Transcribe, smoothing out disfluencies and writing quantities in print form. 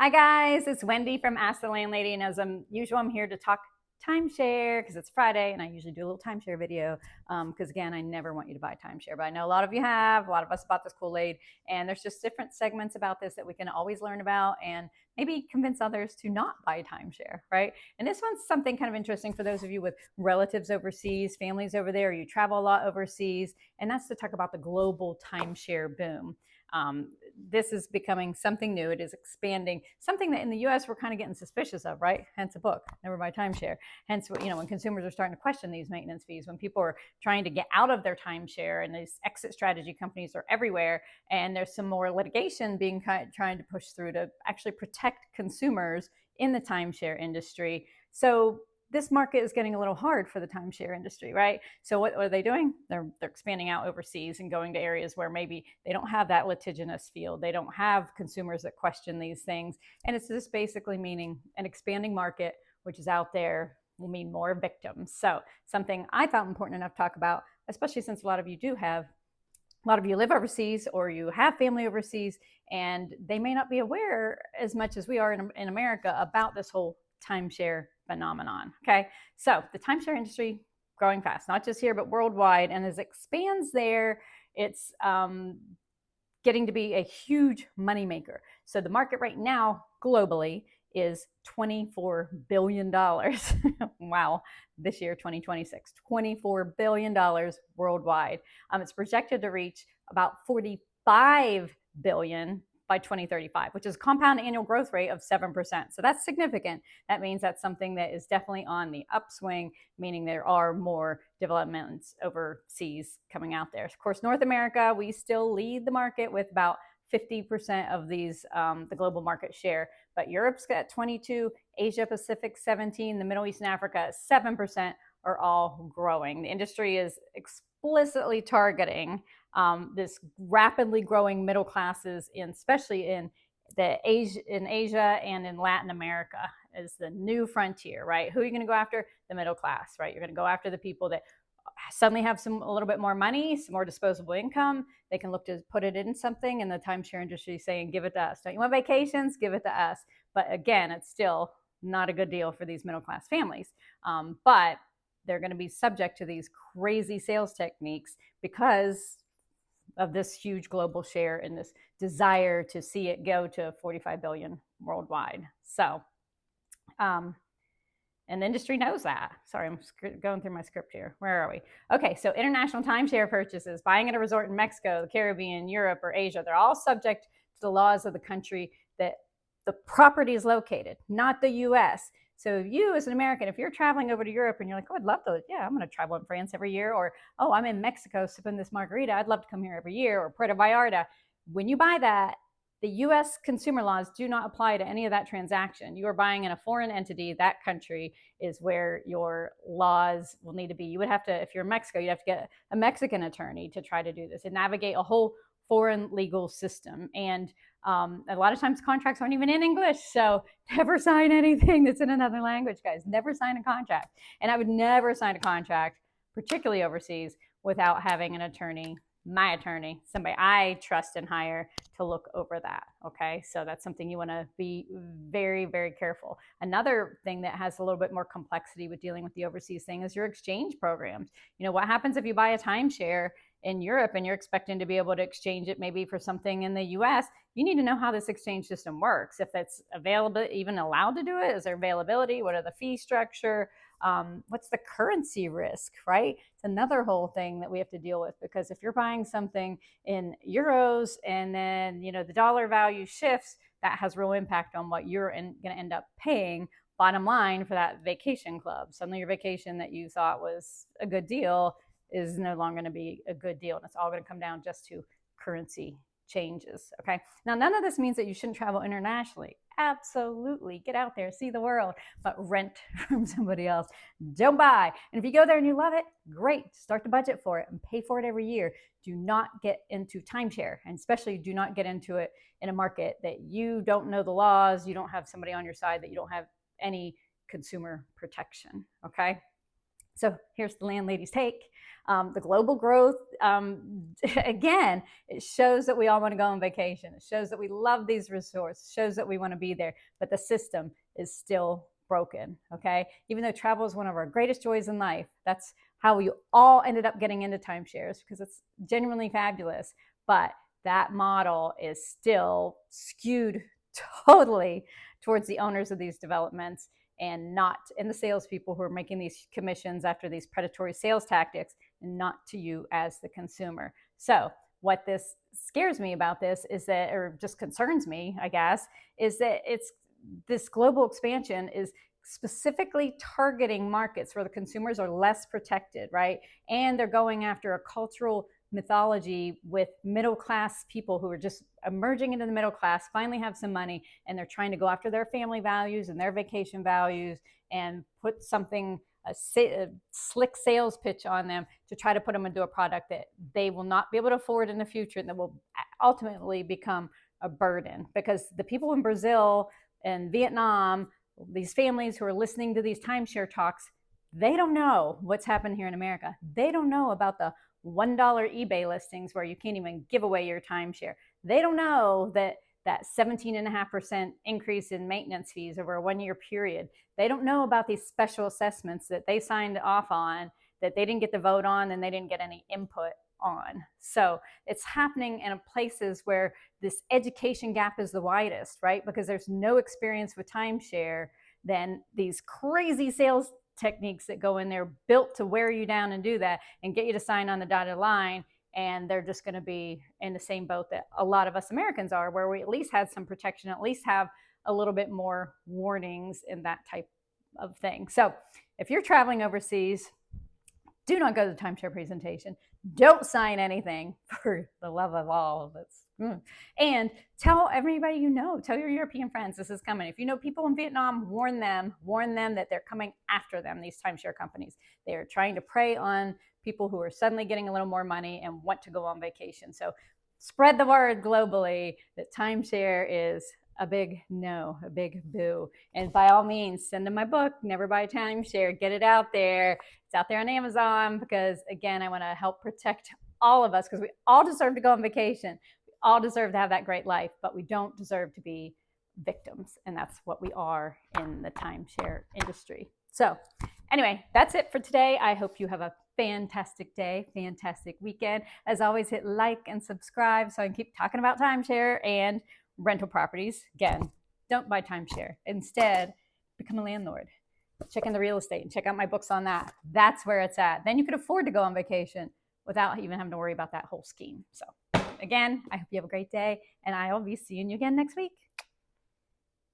Hi guys, it's Wendy from Ask the Landlady, and as usual, I'm here to talk timeshare because it's Friday, and I usually do a little timeshare video because again, I never want you to buy timeshare, but I know a lot of you have. A lot of us bought this Kool-Aid, and there's just different segments about this that we can always learn about and maybe convince others to not buy timeshare, right? And this one's something kind of interesting for those of you with relatives overseas, families over there, you travel a lot overseas, and that's to talk about the global timeshare boom. This is becoming something new. It is expanding, something that in the US we're kind of getting suspicious of, right? Hence a book, Never Buy Timeshare. Hence, when consumers are starting to question these maintenance fees, when people are trying to get out of their timeshare, and these exit strategy companies are everywhere, and there's some more litigation being trying to push through to actually protect consumers in the timeshare industry. So this market is getting a little hard for the timeshare industry, right? So what are they doing? They're expanding out overseas and going to areas where maybe they don't have that litigious field. They don't have consumers that question these things. And it's just basically meaning an expanding market, which is out there, will mean more victims. So something I thought important enough to talk about, especially since a lot of you live overseas or you have family overseas, and they may not be aware as much as we are in America about this whole timeshare phenomenon. Okay, so the timeshare industry growing fast, not just here but worldwide, and as it expands there, it's getting to be a huge moneymaker. So the market right now globally is $24 billion. Wow, this year, 2026, $24 billion worldwide. It's projected to reach about 45 billion by 2035, which is a compound annual growth rate of 7%. So that's significant. That means that's something that is definitely on the upswing, meaning there are more developments overseas coming out there. Of course, North America, we still lead the market with about 50% of these, the global market share. But Europe's got 22, Asia Pacific 17, the Middle East and Africa 7% are all growing. The industry is explicitly targeting this rapidly growing middle classes, especially in Asia and in Latin America, is the new frontier, right? Who are you going to go after? The middle class, right? You're going to go after the people that suddenly have a little bit more money, some more disposable income. They can look to put it in something, and the timeshare industry is saying, give it to us. Don't you want vacations? Give it to us. But again, it's still not a good deal for these middle class families. But they're going to be subject to these crazy sales techniques because of this huge global share and this desire to see it go to 45 billion worldwide. So, and the industry knows that. Sorry, I'm going through my script here. Where are we? Okay, so international timeshare purchases, buying at a resort in Mexico, the Caribbean, Europe, or Asia, they're all subject to the laws of the country that the property is located, not the US. So you as an American, if you're traveling over to Europe and you're like, oh, I'd love to, yeah, I'm going to travel in France every year, or, oh, I'm in Mexico sipping this margarita, I'd love to come here every year, or Puerto Vallarta. When you buy that, the US consumer laws do not apply to any of that transaction. You are buying in a foreign entity. That country is where your laws will need to be. You would have to, if you're in Mexico, you'd have to get a Mexican attorney to try to do this and navigate a whole foreign legal system. And a lot of times contracts aren't even in English. So never sign anything that's in another language, guys. Never sign a contract. And I would never sign a contract, particularly overseas, without having an attorney, my attorney, somebody I trust and hire to look over that. Okay, so that's something you want to be very, very careful. Another thing that has a little bit more complexity with dealing with the overseas thing is your exchange programs. What happens if you buy a timeshare in Europe and you're expecting to be able to exchange it maybe for something in the US? You need to know how this exchange system works. If that's available, even allowed to do it, is there availability? What are the fee structure? What's the currency risk, right? It's another whole thing that we have to deal with, because if you're buying something in euros and then the dollar value shifts, that has real impact on what you're going to end up paying bottom line for that vacation club. Suddenly your vacation that you thought was a good deal is no longer going to be a good deal, and it's all going to come down just to currency changes. Okay, now none of this means that you shouldn't travel internationally. Absolutely, get out there, see the world, but rent from somebody else. Don't buy. And if you go there and you love it, great, start the budget for it and pay for it every year. Do not get into timeshare, and especially do not get into it in a market that you don't know the laws, you don't have somebody on your side, that you don't have any consumer protection. Okay, So here's the landlady's take. The global growth, again, it shows that we all want to go on vacation. It shows that we love these resorts. It shows that we want to be there, but the system is still broken, okay? Even though travel is one of our greatest joys in life, that's how we all ended up getting into timeshares, because it's genuinely fabulous. But that model is still skewed totally towards the owners of these developments, and not in the salespeople who are making these commissions after these predatory sales tactics, and not to you as the consumer. So what this scares me about this is that, or just concerns me, I guess, is that it's this global expansion is specifically targeting markets where the consumers are less protected, right? And they're going after a cultural mythology with middle class people who are just emerging into the middle class, finally have some money, and they're trying to go after their family values and their vacation values and put something, a slick sales pitch on them to try to put them into a product that they will not be able to afford in the future, and that will ultimately become a burden. Because the people in Brazil and Vietnam, these families who are listening to these timeshare talks, they don't know what's happened here in America. They don't know about the $1 eBay listings where you can't even give away your timeshare. They don't know that 17.5% increase in maintenance fees over a 1 year period. They don't know about these special assessments that they signed off on, that they didn't get the vote on, and they didn't get any input on. So it's happening in places where this education gap is the widest, right? Because there's no experience with timeshare. Then these crazy sales techniques that go in there built to wear you down and do that and get you to sign on the dotted line, and they're just going to be in the same boat that a lot of us Americans are, where we at least had some protection, at least have a little bit more warnings in that type of thing. So if you're traveling overseas, do not go to the timeshare presentation. Don't sign anything, for the love of all. And tell everybody you know, tell your European friends this is coming. If you know people in Vietnam, warn them that they're coming after them, these timeshare companies. They are trying to prey on people who are suddenly getting a little more money and want to go on vacation. So spread the word globally that timeshare is a big no, a big boo. And by all means, send them my book, Never Buy Timeshare. Get it out there. It's out there on Amazon, because again, I want to help protect all of us, because we all deserve to go on vacation. We all deserve to have that great life, but we don't deserve to be victims. And that's what we are in the timeshare industry. So anyway, that's it for today. I hope you have a fantastic day, fantastic weekend. As always, hit like and subscribe so I can keep talking about timeshare and rental properties. Again, don't buy timeshare. Instead, become a landlord. Check in the real estate and check out my books on that. That's where it's at. Then you could afford to go on vacation without even having to worry about that whole scheme. So again, I hope you have a great day, and I will be seeing you again next week.